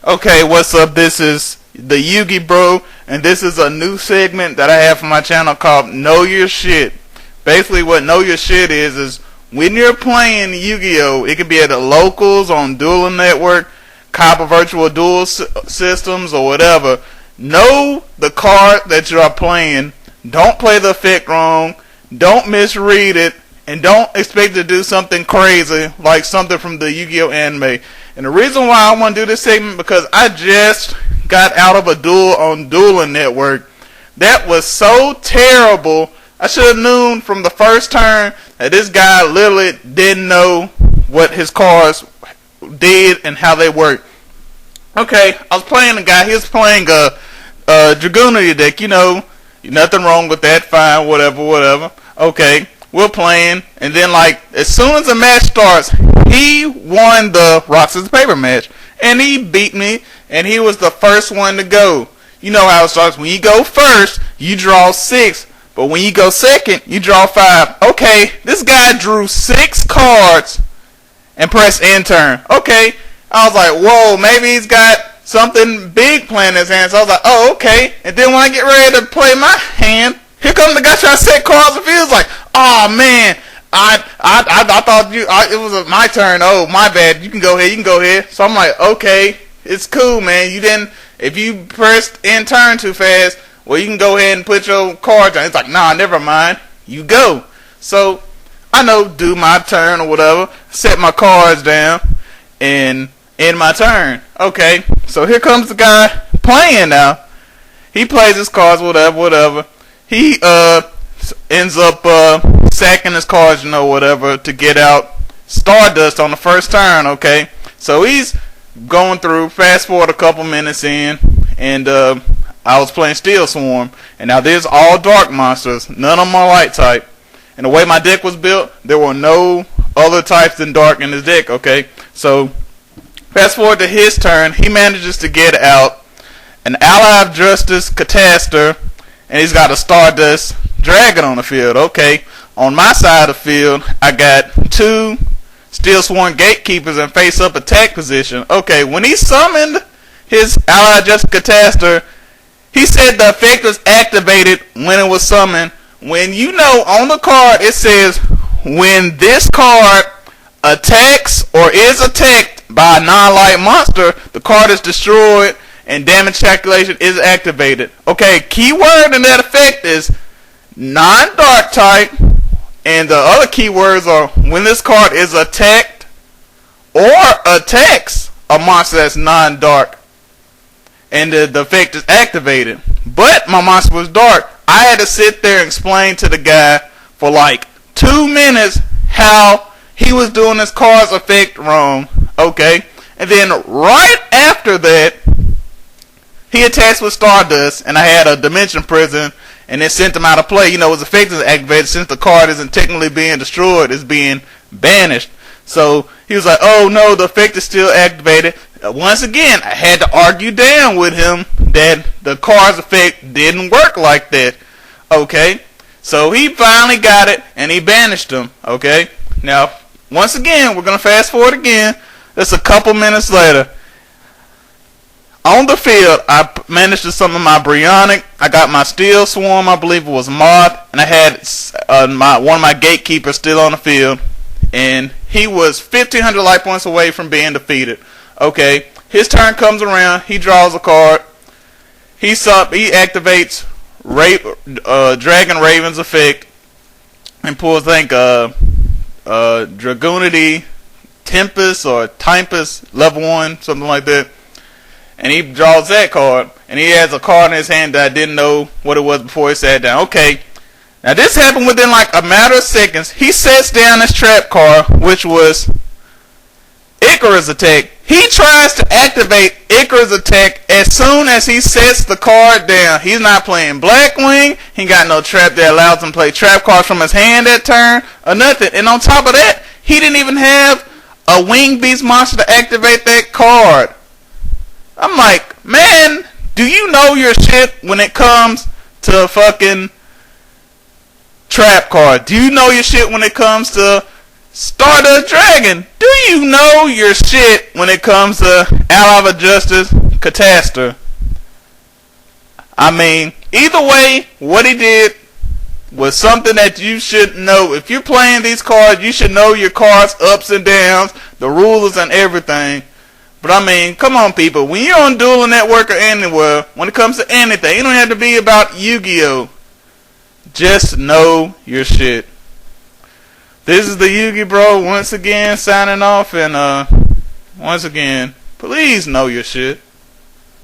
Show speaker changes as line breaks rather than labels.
Okay, what's up? This is the Yugi Bro, and this is a new segment that I have for my channel called Know Your Shit. Basically, what Know Your Shit is when you're playing Yu-Gi-Oh, it could be at the locals on Dueling Network, Copper Virtual Duel systems, or whatever. Know the card that you are playing. Don't play the effect wrong. Don't misread it. And don't expect to do something crazy like something from the Yu-Gi-Oh anime. And the reason why I want to do this segment because I just got out of a duel on Dueling Network. That was so terrible. I should have known from the first turn that this guy literally didn't know what his cards did and how they worked. Okay, I was playing a guy. He was playing a Dragoonity deck. You know, nothing wrong with that. Fine, whatever. Okay. We're playing, and then like as soon as the match starts, he won the rock scissors paper match, and he beat me, and he was the first one to go. You know how it starts. When you go first, you draw 6, but when you go second, you draw 5. Okay, this guy drew 6 cards and pressed end turn. Okay, I was like, whoa, maybe he's got something big playing in his hand. So I was like, oh, okay. And then when I get ready to play my hand, here comes the guy trying to set cards and feels like, oh man, I thought it was my turn. Oh, my bad. You can go ahead. So I'm like, okay, it's cool, man. You didn't. If you pressed end turn too fast, well, you can go ahead and put your cards on. It's like, nah, never mind. You go. So I know, do my turn or whatever. Set my cards down and end my turn. Okay. So here comes the guy playing now. He plays his cards, whatever. He ends up sacking his cards, whatever, to get out Stardust on the first turn, okay? So he's going through, fast forward a couple minutes in, and I was playing Steel Swarm. And now there's all dark monsters, none of them are light type. And the way my deck was built, there were no other types than dark in his deck, okay? So fast forward to his turn, he manages to get out an Ally of Justice Catastor, and he's got a Stardust Dragon on the field. Okay, on my side of the field, I got 2 Steel Sworn Gatekeepers in face-up attack position. Okay, when he summoned his Ally Justice Catastor, he said the effect was activated when it was summoned. When on the card it says, when this card attacks or is attacked by a non-light monster, the card is destroyed and damage calculation is activated. Okay, keyword in that effect is non-dark type, and the other keywords are when this card is attacked or attacks a monster that's non-dark, and the effect is activated. But my monster was dark. I had to sit there and explain to the guy for like 2 minutes how he was doing this card's effect wrong. Okay, and then right after that, he attached with Stardust, and I had a Dimension Prison, and then sent him out of play. His effect is activated since the card isn't technically being destroyed, it's being banished. So he was like, oh no, the effect is still activated. Once again, I had to argue down with him that the card's effect didn't work like that. Okay, so he finally got it, and he banished him. Okay, now, once again, we're going to fast forward again. That's a couple minutes later. On the field, I managed to summon my Bryonic. I got my Steel Swarm, I believe it was Moth, and I had one of my Gatekeepers still on the field, and he was 1,500 life points away from being defeated. Okay, his turn comes around. He draws a card. He activates Dragon Raven's effect and pulls, I think, Dragoonity Tempest or Tempest level 1, something like that. And he draws that card, and he has a card in his hand that I didn't know what it was before he sat down. Okay, now this happened within like a matter of seconds. He sets down his trap card, which was Icarus attack. He tries to activate Icarus attack as soon as he sets the card down. He's not playing Blackwing. He got no trap that allows him to play trap cards from his hand that turn or nothing. And on top of that, he didn't even have a Wing Beast monster to activate that card. I'm like, man, do you know your shit when it comes to fucking trap card? Do you know your shit when it comes to Stardust Dragon, do you know your shit when it comes to Ally of Justice Catastor? I mean, either way, what he did was something that you should know. If you're playing these cards, you should know your cards' ups and downs, the rules and everything. But I mean, come on people, when you're on Dueling Network or anywhere, when it comes to anything, it don't have to be about Yu-Gi-Oh! Just know your shit. This is the TheYugiBro once again signing off, and once again, please know your shit.